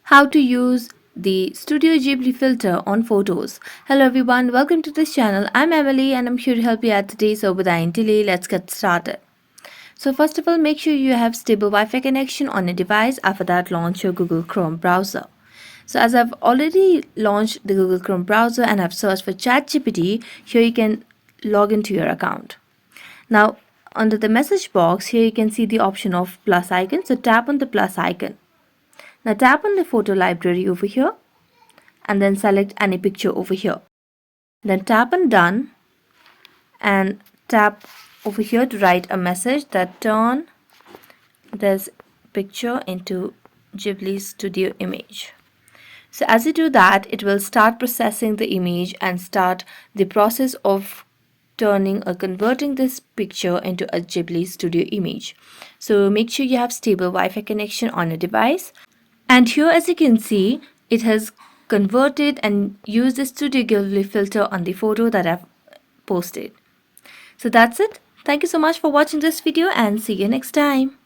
how to use the Studio Ghibli filter on photos. Hello everyone, welcome to this channel. I'm Emily and I'm here to help you out today. So without any delay, let's get started. So first of all, make sure you have stable Wi-Fi connection on your device. After that, launch your Google Chrome browser. So as I've already launched the Google Chrome browser and I've searched for ChatGPT, here you can log into your account. Now, under the message box, here you can see the option of plus icon. So tap on the plus icon. Now tap on the photo library over here and then select any picture over here. Then tap on done and tap over here to write a message that turn this picture into Ghibli Studio image. So as you do that, it will start processing the image and start the process of turning or converting this picture into a Ghibli Studio image. So make sure you have stable Wi-Fi connection on your device. And here as you can see, it has converted and used the Studio Ghibli filter on the photo that I've posted. So that's it. Thank you so much for watching this video and see you next time.